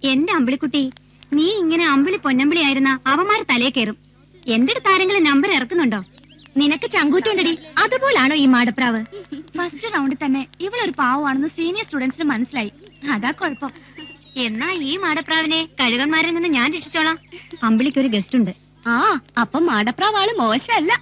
എന്റെ അമ്പിളിക്കുട്ടി, നീ ഇങ്ങനെ അമ്പിളി പൊന്നമ്പിളി ആയിരുന്ന അവന്മാർ തലേ കയറും. എന്റെ അടുത്ത് ആരെങ്കിലും നമ്പർ ഇറക്കുന്നുണ്ടോ? നിനക്ക് ചങ്കൂറ്റുണ്ടടി. അതുപോലാണോ ഈ മാടപ്രാവ്? ഫസ്റ്റ് റൗണ്ടിൽ തന്നെ ഇവളൊരു പാവമാണെന്ന് സീനിയർ സ്റ്റുഡൻസിന് മനസ്സിലായി. അതാ കുഴപ്പം. എന്നാ ഈ മാടപ്രാവിനെ കഴുകന്മാരിൽ നിന്ന് ഞാൻ രക്ഷിച്ചോളാം. അമ്പിളിക്കൊരു ഗസ്റ്റ് ഉണ്ട്. ആ, അപ്പം മാടപ്രാവാള് മോശമല്ല.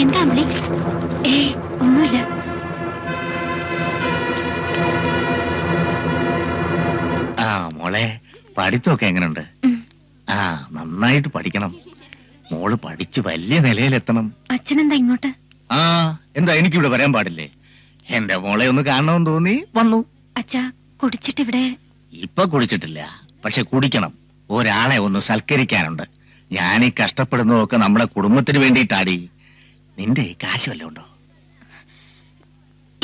എന്താ അമ്പിളി? ഒന്നുമില്ല. മോളെ, പഠിത്തമൊക്കെ എങ്ങനെയുണ്ട്? നന്നായിട്ട് പഠിക്കണം. മോള് പഠിച്ച് വലിയ നിലയിലെത്തണം. അച്ഛനെന്താ ഇങ്ങോട്ട്? എന്താ എനിക്കിവിടെ വരാൻ പാടില്ലേ? എന്റെ മോളെ ഒന്ന് കാണണമെന്ന് തോന്നി വന്നു. അച്ഛാ, കുടിച്ചിട്ടിവിടെ? ഇപ്പൊ കുടിച്ചിട്ടില്ല, പക്ഷെ കുടിക്കണം. ഒരാളെ ഒന്ന് സൽക്കരിക്കാനുണ്ട്. ഞാനീ കഷ്ടപ്പെടുന്നതൊക്കെ നമ്മുടെ കുടുംബത്തിന് വേണ്ടിയിട്ടാടി. നിന്റെ കാശ് വല്ലതും ഉണ്ടോ?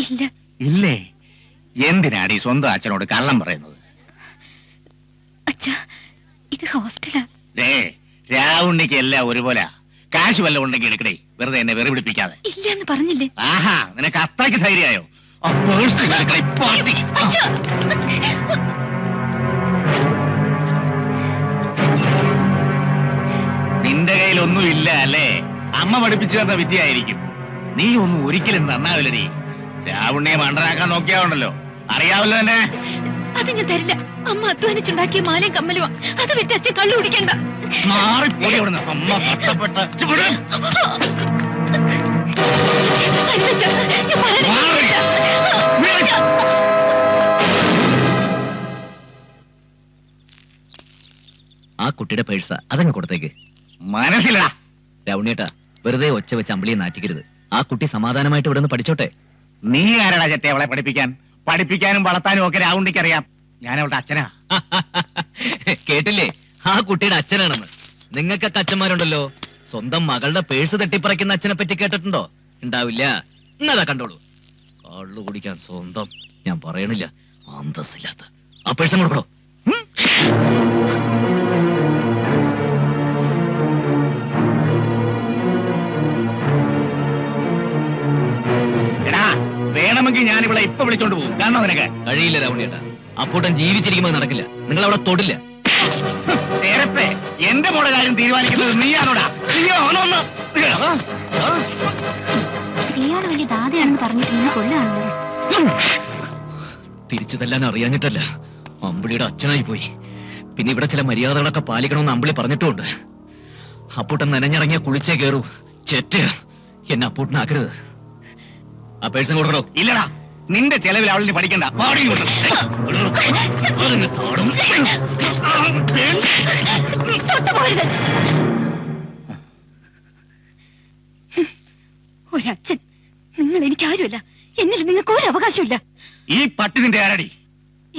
ഇല്ല. ഇല്ലേ? എന്തിനാടി സ്വന്തം അച്ഛനോട് കള്ളം പറയുന്നത്? അച്ഛാ, ഇത് ഹോസ്റ്റലാ. രാവുണ്ണിക്ക് എല്ലാം ഒരുപോലെ. കാശ് വല്ലതും ഉണ്ടെങ്കിൽ എടുക്കണേ, വെറുതെ എന്നെ വെറു പിടിപ്പിക്കാതെ. ഇല്ലെന്ന് പറഞ്ഞില്ലേ? ആഹാ, നിനക്ക് അത്രയ്ക്ക് ധൈര്യമായോ? നിന്റെ കയ്യിലൊന്നും ഇല്ല അല്ലേ? അമ്മ പഠിപ്പിച്ചു തന്ന വിദ്യയായിരിക്കും. നീ ഒന്നും ഒരിക്കലും നന്നാവില്ലടി. രാവുണ്ണിയെ മണ്ടനാക്കാൻ നോക്കിയാവുണ്ടല്ലോ, അറിയാവല്ലോ തന്നെ. അത് ഞാൻ തരില്ല. അമ്മ അധ്വാനിച്ചുണ്ടാക്കിയ മാലയും കമ്മലുവാ. അത് വിറ്റ് അച്ഛൻ കള്ളു കുടിക്കണ്ട. മാറിപ്പോയി അവിടുന്ന്. അമ്മ കഷ്ടപ്പെട്ട് ആ കുട്ടിയുടെ പേഴ്സ അതങ്ങ് കൊടുത്തേക്ക്. മനസ്സിലാ രൗണിയേട്ടാ, വെറുതെ ഒച്ച വെച്ച് അമ്പിളിയെ നാറ്റിക്കരുത്. ആ കുട്ടി സമാധാനമായിട്ട് ഇവിടെ നിന്ന് പഠിച്ചോട്ടെ. നീ ആരാടാ ചെത്തെ അവളെ പഠിപ്പിക്കാൻ? പഠിപ്പിക്കാനും വളർത്താനും ഒക്കെ രാവുണ്ണിക്ക് അറിയാം. ഞാൻ അവളുടെ അച്ഛനാ. കേട്ടില്ലേ? ആ കുട്ടിയുടെ അച്ഛനാണെന്ന്. നിങ്ങൾക്കൊക്കെ അച്ഛന്മാരുണ്ടല്ലോ. സ്വന്തം മകളുടെ പേഴ്സ് തട്ടിപ്പറിക്കുന്ന അച്ഛനെ പറ്റി കേട്ടിട്ടുണ്ടോ? ഉണ്ടാവില്ല. എന്നതാ കണ്ടോളൂ. കള്ളു കുടിക്കാൻ സ്വന്തം. ഞാൻ പറയണില്ല, അന്തസ്സില്ലാത്ത. ആ പേഴ്സ് കൊടുക്കണോ? വേണമെങ്കിൽ ഞാൻ ഇവിടെ ഇപ്പൊ വിളിച്ചോണ്ട് പോകും. കാണോ നിനക്ക്? കഴിയില്ല രാവണിയേട്ടാ. അപ്പൂട്ടൻ ജീവിച്ചിരിക്കുമ്പോൾ നടക്കില്ല. നിങ്ങൾ അവിടെ തൊടില്ല. നേരത്തെ എന്റെ മോടെ കാര്യം തീരുമാനിക്കുന്നത് നീയാണോടാ? ഇയാള് വലിയ ദാതയാണെന്ന് പറഞ്ഞിട്ട് ഇന്ന് കൊല്ലാണല്ലോ. തിരിച്ചു തല്ലാൻ അറിയാഞ്ഞിട്ടല്ല, അമ്പിളിയുടെ അച്ഛനായി പോയി. പിന്നെ ഇവിടെ ചില മര്യാദകളൊക്കെ പാലിക്കണമെന്ന് അമ്പിളി പറഞ്ഞിട്ടുമുണ്ട്. അപ്പൂട്ടൻ നനഞ്ഞിറങ്ങിയ കുളിച്ചേ കയറൂ. ചെറ്റ എന്നെ അപ്പൂട്ടനാക്കരുത്. ആ പേഴ്സൺ കൊടുക്കണോ? ഇല്ലടാ, നിന്റെ ചെലവിൽ അവളിന് പഠിക്കണ്ട. ഒരച്ഛൻ, നിങ്ങൾ എനിക്കാരുമല്ല. എന്നിൽ നിങ്ങൾക്ക് ഒരു അവകാശമില്ല. ഈ പട്ടി നിന്റെ ആരടി?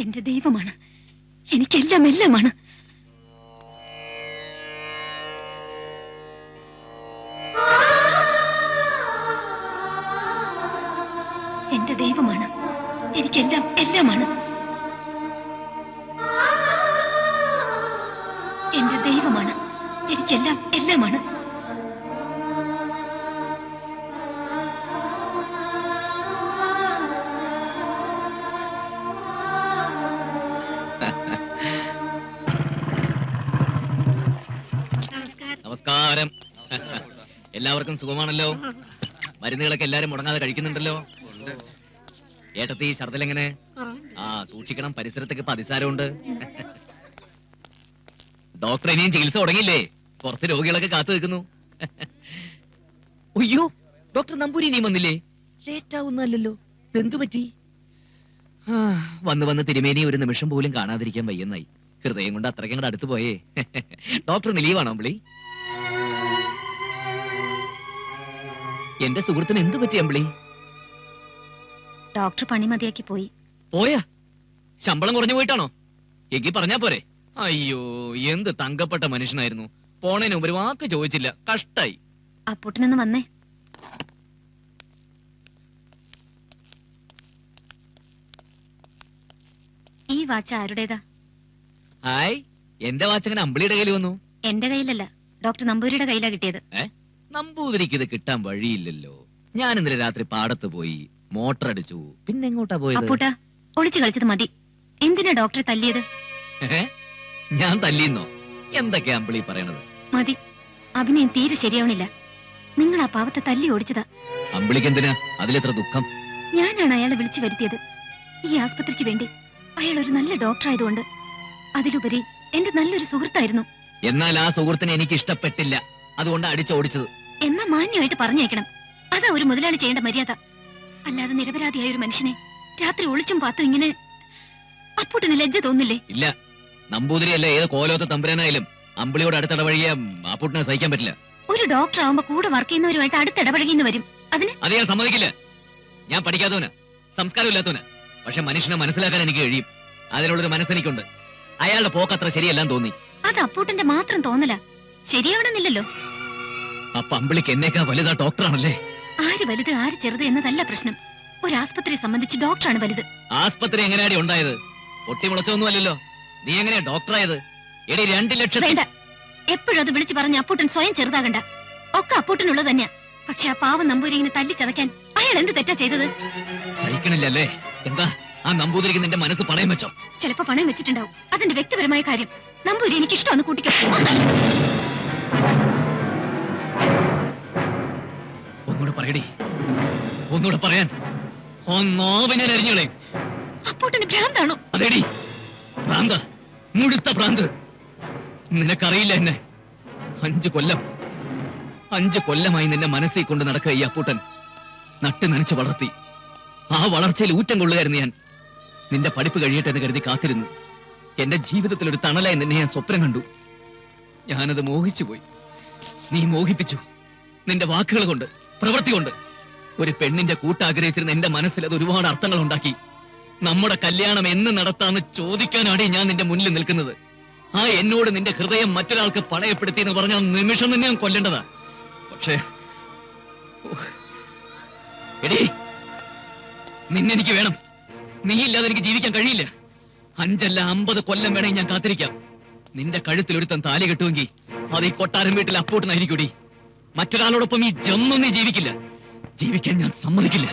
എന്റെ ദൈവമാണ്. എനിക്കെല്ലാം എല്ലാമാണ്. എന്റെ ദൈവമാണ്. എനിക്കെല്ലാം എല്ലാമാണ്. എന്റെ ദൈവമാണ്. എനിക്കെല്ലാം എല്ലാമാണ്. നമസ്കാരം. എല്ലാവർക്കും സുഖമാണല്ലോ? മരുന്നുകളൊക്കെ എല്ലാരും മുടങ്ങാതെ കഴിക്കുന്നുണ്ടല്ലോ? ഏട്ടത്തി ഛർദ്ദലെങ്ങനെ? സൂക്ഷിക്കണം, പരിസരത്തൊക്കെ അതിസാരമുണ്ട്. ഡോക്ടർ ഇനിയും ചികിത്സ തുടങ്ങിയില്ലേ? പുറത്ത് രോഗികളൊക്കെ കാത്തു നിൽക്കുന്നു. അയ്യോ, ഡോക്ടർ നമ്പൂരി ഇനിയും വന്നില്ലേ? ലേറ്റ് ആവുന്നല്ലോ. എന്തു പറ്റി? വന്ന് തിരുമേനി ഒരു നിമിഷം പോലും കാണാതിരിക്കാൻ വയ്യെന്നായി. ഹൃദയം കൊണ്ട് അത്രയ്ക്ക് അങ്ങോട്ട് അടുത്ത് പോയേ. ഡോക്ടറിന് ലീവാണോ അമ്പിളി? എന്റെ സുഹൃത്തിന് എന്ത് പറ്റി അമ്പിളി? ഡോക്ടർ പണി മതിയാക്കി പോയി. പോയാ? ശമ്പളം കുറഞ്ഞു പോയിട്ടാണോ? എങ്കിൽ പറഞ്ഞാ പോരെ. അയ്യോ, എന്ത് തങ്കപ്പെട്ട മനുഷ്യനായിരുന്നു. പോണേന് ഒരു വാക്ക് ചോദിച്ചില്ല. കഷ്ടായി. അപ്പൂട്ടനൊന്ന് വന്നേ. ഈ വാച്ച് ആരുടേതാ? ഹായ്, എന്റെ വാച്ചങ്ങനെ അമ്പിളിയുടെ കയ്യിൽ വന്നു. എന്റെ കയ്യിലല്ല, ഡോക്ടർ നമ്പൂരിയുടെ കയ്യിലാ കിട്ടിയത്. നമ്പൂതിരിക്ക് ഇത് കിട്ടാൻ വഴിയില്ലല്ലോ. ഞാൻ ഇന്നലെ രാത്രി പാടത്ത് പോയി മോട്ടർ അടിച്ചു. പിന്നെ എങ്ങോട്ടാ പോയത്? അപ്പൂട്ടാ, ഒളിച്ചു കളിച്ചത് മതി. എന്തിനാ ഡോക്ടറെ തല്ലിയത്? ഞാൻ തല്ലിന്നോ? എന്തൊക്കെയാ അമ്പിളി പറയണത്? മതി, അഭിനയം തീരെ ശരിയാവണില്ല. നിങ്ങൾ ആ പാവത്തെ തല്ലി ഓടിച്ചതാ. അമ്പിളിക്ക് എന്തിനാ അതിലെത്ര ദുഃഖം? ഞാനാണ് അയാളെ വിളിച്ചു വരുത്തിയത് ഈ ആസ്പത്രിക്ക് വേണ്ടി. അയാൾ ഒരു നല്ല ഡോക്ടർ ആയതുകൊണ്ട്. അതിലുപരി എന്റെ നല്ലൊരു സുഹൃത്തായിരുന്നു. എന്നാൽ ആ സുഹൃത്തിനെ എനിക്ക് ഇഷ്ടപ്പെട്ടില്ല, അതുകൊണ്ട് അടിച്ചോടിച്ചത്. എന്നാ മാന്യമായിട്ട് പറഞ്ഞേക്കണം. അതാ ഒരു മുതലാളി ചെയ്യേണ്ട മര്യാദ. അല്ലാതെ നിരപരാധിയായ ഒരു മനുഷ്യനെ രാത്രി ഒളിച്ചും പാത്തും ഇങ്ങനെ. അപ്പൂട്ടന് ലജ്ജ തോന്നില്ലേ? ഇല്ല, നമ്പൂതിരിയല്ല ഏത് കോലോത്ത തമ്പുരാനായാലും അമ്പിളിയോട് അടുത്തിടപഴകിയ അപ്പൂട്ടിനെ സഹിക്കാൻ പറ്റില്ല. ഒരു ഡോക്ടർ ആവുമ്പോ കൂടെ വർക്ക് ചെയ്യുന്നവരുമായിട്ട് അടുത്തിടപഴകിന്ന് വരും. അതിന് അത് ഞാൻ സമ്മതിക്കില്ല. ഞാൻ പഠിക്കാത്തവന്, സംസ്കാരമില്ലാത്തവന്, പക്ഷെ മനുഷ്യനെ മനസ്സിലാക്കാൻ എനിക്ക് കഴിയും. അതിനുള്ളൊരു മനസ്സെനിക്കുണ്ട്. അയാളുടെ പോക്കത്ര ശരിയല്ലാന്ന് തോന്നി. അത് അപ്പൂട്ടന്റെ മാത്രം തോന്നല, ശരിയാവണമെന്നില്ലല്ലോ. അപ്പൊ അമ്പിളിക്ക് എന്നേക്കാ വലുതാ ഡോക്ടറാണല്ലേ? ആര് വലുത് ആര് ചെറുത് എന്നതല്ല പ്രശ്നം. ഒരു ആസ്പത്രിയെ സംബന്ധിച്ച് ഡോക്ടറാണ് വലുത്. ആസ്പത്രി എങ്ങനെയാടി ഉണ്ടായത്? പൊട്ടിമുളച്ചൊന്നുമല്ലല്ലോ. നീ എങ്ങനെയാ ഡോക്ടറായത്? എടി 2 ലക്ഷം. വേണ്ട, എപ്പോഴും അത് വിളിച്ചു പറഞ്ഞ് അപ്പൂട്ടൻ സ്വയം ചെറുതാകണ്ട. ഒക്കെ അപ്പൂട്ടനുള്ളത് തന്നെയാ. പക്ഷെ ആ പാവം നമ്പൂരി ഇങ്ങനെ തല്ലി ചതയ്ക്കാൻ അയാൾ എന്ത് തെറ്റാ ചെയ്തത്? സഹിക്കണില്ലല്ലേ? എന്താ ആ നമ്പൂതിരിക്ക് നിന്റെ മനസ്സ് പണയം വെച്ചോ? ചിലപ്പോ പണയം വെച്ചിട്ടുണ്ടാവും. അതെന്റെ വ്യക്തിപരമായ കാര്യം. നമ്പൂരി എനിക്ക് ഇഷ്ടമെന്ന് കൂട്ടിക്കോ. ഒന്നുകൂടെ പറയടി, ഒന്നുകൂടെ പറയാൻ. ഒന്നോവിനെ അരിഞ്ഞോളെ. അപ്പൂട്ടന് ഭ്രാന്താണോ? അതേടി, ഭ്രാന്ത്, മുഴുത്ത ഭ്രാന്ത്. നിനക്കറിയില്ല എന്നെ. 5 കൊല്ലമായി നിന്നെ മനസ്സിൽ കൊണ്ട് നടക്കുക ഈ അപ്പൂട്ടൻ. നട്ട് നനച്ച് വളർത്തി. ആ വളർച്ചയിൽ ഊറ്റം കൊള്ളുകയായിരുന്നു ഞാൻ. നിന്റെ പഠിപ്പ് കഴിയട്ടെ എന്ന് കരുതി കാത്തിരുന്നു. എന്റെ ജീവിതത്തിൽ ഒരു തണലായി നിന്നെ ഞാൻ സ്വപ്നം കണ്ടു. ഞാനത് മോഹിച്ചുപോയി. നീ മോഹിപ്പിച്ചു. നിന്റെ വാക്കുകൾ കൊണ്ട്, പ്രവൃത്തി കൊണ്ട്. ഒരു പെണ്ണിന്റെ കൂട്ടാഗ്രഹിച്ചിരുന്ന എന്റെ മനസ്സിൽ അത് ഒരുപാട് അർത്ഥങ്ങൾ ഉണ്ടാക്കി. നമ്മുടെ കല്യാണം എന്ന് നടത്താന്ന് ചോദിക്കാനാണ് ഞാൻ നിന്റെ മുന്നിൽ നിൽക്കുന്നത്. ആ എന്നോട് നിന്റെ ഹൃദയം മറ്റൊരാൾക്ക് പണയപ്പെടുത്തി എന്ന് പറഞ്ഞ നിമിഷം തന്നെ ഞാൻ കൊല്ലേണ്ടതാ. പക്ഷേ എടീ, നിന്നെനിക്ക് വേണം. നീ ഇല്ലാതെ എനിക്ക് ജീവിക്കാൻ കഴിയില്ല. 5 അല്ല 50 കൊല്ലം വേണമെങ്കിൽ ഞാൻ കാത്തിരിക്കാം. നിന്റെ കഴുത്തിൽ ഒരുത്തൻ താലി കെട്ടുമെങ്കിൽ അത് ഈ കൊട്ടാരം വീട്ടിൽ അപ്പൂട്ടനായിരിക്കൂടി. മറ്റൊരാളോടൊപ്പം ഈ ജന്മം നീ ജീവിക്കില്ല. ജീവിക്കാൻ ഞാൻ സമ്മതിക്കില്ല.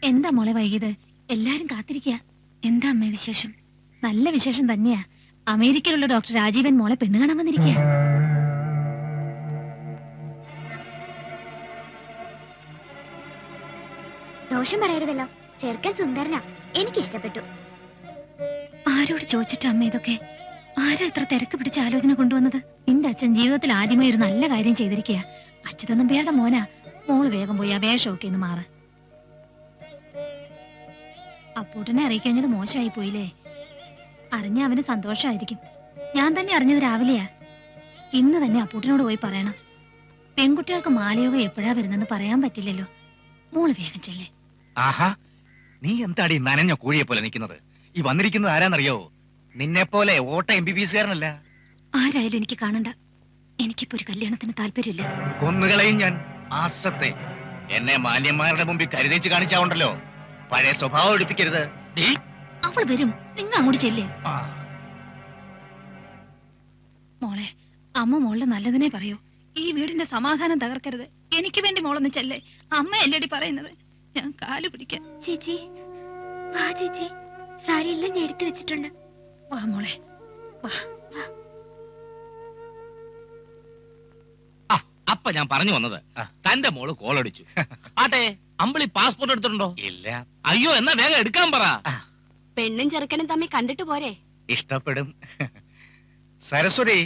എന്താ മോളെ വൈകിയത്? എല്ലാരും കാത്തിരിക്കുക. എന്താ അമ്മ വിശേഷം? നല്ല വിശേഷം തന്നെയാ. അമേരിക്കയിലുള്ള ഡോക്ടർ രാജീവൻ മോളെ പെണ്ണ് കാണാൻ വന്നിരിക്കുക. ദോഷം പറയരുതല്ലോ, ചെറുക്കൻ സുന്ദരനാ, എനിക്കിഷ്ടപ്പെട്ടു. ആരോട് ചോദിച്ചിട്ട് അമ്മ ഇതൊക്കെ? ആരാ ഇത്ര തിരക്ക് പിടിച്ച ആലോചന കൊണ്ടുവന്നത്? നിന്റെ അച്ഛൻ ജീവിതത്തിൽ ആദ്യമായി ഒരു നല്ല കാര്യം ചെയ്തിരിക്കുക. അച്യുതൻ നമ്പ്യാരുടെ മോനാ. മോള് വേഗം പോയി ആ വേഷമൊക്കെ ഒന്ന് മാറ്. അപ്പൂട്ടനെ അറിയിക്കഴിഞ്ഞത് മോശമായി പോയില്ലേ? അറിഞ്ഞ അവന് സന്തോഷമായിരിക്കും. ഞാൻ തന്നെ അറിഞ്ഞത് രാവിലെയാ. ഇന്ന് തന്നെ അപ്പൂട്ടനോട് പോയി പറയണം. പെൺകുട്ടികൾക്ക് മാലയോഗം എപ്പോഴാ വരുന്നെന്ന് പറയാൻ പറ്റില്ലല്ലോ. മോള് വേഗം ചെല്ലേ. ആഹാ, നീ എന്താടി നനഞ്ഞ കോഴിയെ പോലെ നിൽക്കുന്നത്? ഈ വന്നിരിക്കുന്നത് ആരാന്നറിയോ? നിന്നെ പോലെ ഓട്ട MBBS കാരനല്ല. ആരായാലും എനിക്ക് കാണണ്ട. എനിക്കിപ്പോ ഒരു കല്യാണത്തിന് താല്പര്യമില്ല. കൊന്നുകളയും ഞാൻ. ആസത്തെ എന്നെ മാന്യന്മാരുടെ മുമ്പിൽ കരുതേച്ച് കാണിച്ചാവുണ്ടല്ലോ. പഴയ സ്വഭാവം എടുപ്പിക്കരുത്. അവൾ വരും, നിങ്ങൾ അങ്ങോട്ട് ചെല്ലേ. മോളെ, അമ്മ മോളുടെ നല്ലതിനെ പറയൂ. ഈ വീടിന്റെ സമാധാനം തകർക്കരുത്. എനിക്ക് വേണ്ടി മോളൊന്ന് ചെല്ലേ. അമ്മ അല്ലേടി പറയുന്നത്. ഞാൻ കാല് പിടിക്കാം. ചേച്ചി വാ, ചേച്ചി സാരി എല്ലാം ഞാൻ എടുത്തു വെച്ചിട്ടുണ്ട്. വാ മോളെ, വാ. അപ്പൊ ഞാൻ പറഞ്ഞു വന്നത്, തന്റെ മോള് കോളടിച്ചു. ആട്ടെ, അമ്പിളി പാസ്പോർട്ട് എടുത്തിട്ടുണ്ടോ? ഇല്ല. അയ്യോ, എന്നാ വേഗം എടുക്കാൻ പറ. പെണ്ണും ചെറുക്കനും തമ്മിൽ കണ്ടിട്ട് പോരെ? ഇഷ്ടപ്പെടും. സരസ്വതി,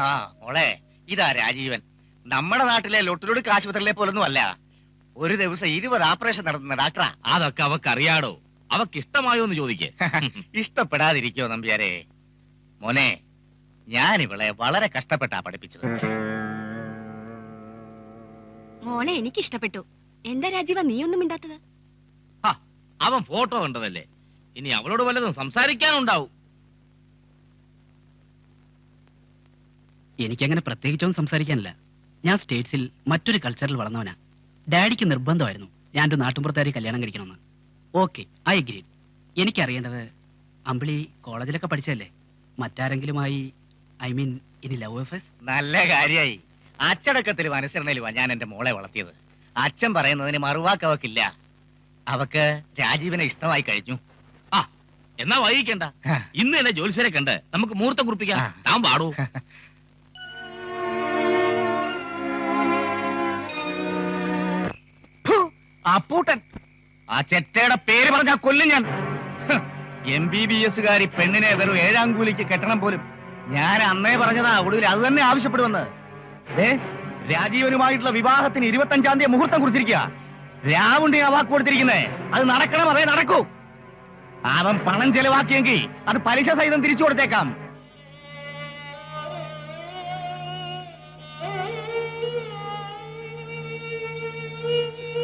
ആ മോളെ, ഇതാ രാജീവൻ. നമ്മുടെ നാട്ടിലെ ലൊട്ടിലൊടുക്ക് ആശുപത്രിയിലെ പോലൊന്നും അല്ല. ഒരു ദിവസം 20 ഓപ്പറേഷൻ നടത്തുന്ന ഡാക്ടറാ. അതൊക്കെ അവക്കറിയാടോ. അവക്ക് ഇഷ്ടമായോ എന്ന് ചോദിക്കേ. ഇഷ്ടപ്പെടാതിരിക്കോ നമ്പ്യാരെ? മോനെ, ഞാൻ ഇവളെ വളരെ കഷ്ടപ്പെട്ടാ പഠിപ്പിച്ചത്. മോളെ എനിക്ക് ഇഷ്ടപ്പെട്ടു. എന്താ രാജീവ നീ ഒന്നും മിണ്ടാത്തത്? അവൻ ഫോട്ടോ കണ്ടതല്ലേ, ഇനി അവളോട് വല്ലതും സംസാരിക്കാനുണ്ടാവും. എനിക്കങ്ങനെ പ്രത്യേകിച്ചൊന്നും സംസാരിക്കാനില്ല. ഞാൻ സ്റ്റേറ്റ്സിൽ മറ്റൊരു കൾച്ചറിൽ വളർന്നവനാ. ഡാഡിക്ക് നിർബന്ധമായിരുന്നു ഞാൻ ഒരു നാട്ടുമ്പുറത്താരി കല്യാണം കഴിക്കണമെന്ന്. Okay, I agree. എനിക്കറിയേണ്ടത്, അമ്പിളി കോളേജിലൊക്കെ പഠിച്ചതല്ലേ, മറ്റാരെങ്കിലുമായി, ഐ മീൻ ഇനി ലവ് അഫേഴ്സ്? നല്ല കാര്യായി. അച്ചടക്കത്തിലും അനുസരണയിലുമാ ഞാൻ എന്റെ മോളെ വളർത്തിയത്. അച്ഛൻ പറയുന്നതിന് മറുവാക്ക് അവക്കില്ല. അവക്ക് രാജീവനെ ഇഷ്ടമായി കഴിഞ്ഞു. എന്നാ വൈകിക്കണ്ട, ഇന്ന് തന്നെ ജോലിസരെ കണ്ട് നമുക്ക് മുഹൂർത്തം കുറിപ്പിക്കാം. താൻ പാടൂ. അപ്പൂട്ടൻ, ആ ചെറ്റയുടെ പേര് പറഞ്ഞാ കൊല്ലും ഞാൻ. MBBS പെണ്ണിനെ വെറും 7-ാം കൂലിക്ക് കെട്ടണം പോലും. ഞാൻ അന്നേ പറഞ്ഞതാ, ഒടുവിൽ അത് തന്നെ ആവശ്യപ്പെടുമെന്ന്. രാജീവനുമായിട്ടുള്ള വിവാഹത്തിന് 25-ാം തീയതി മുഹൂർത്തം കുറിച്ചിരിക്കുക. രാവുണ്ടി ആ വാക്ക് കൊടുത്തിരിക്കുന്നേ, അത് നടക്കണം, അതേ നടക്കൂ. അവൻ പണം ചെലവാക്കിയെങ്കിൽ അത് പലിശ സഹിതം തിരിച്ചു കൊടുത്തേക്കാം.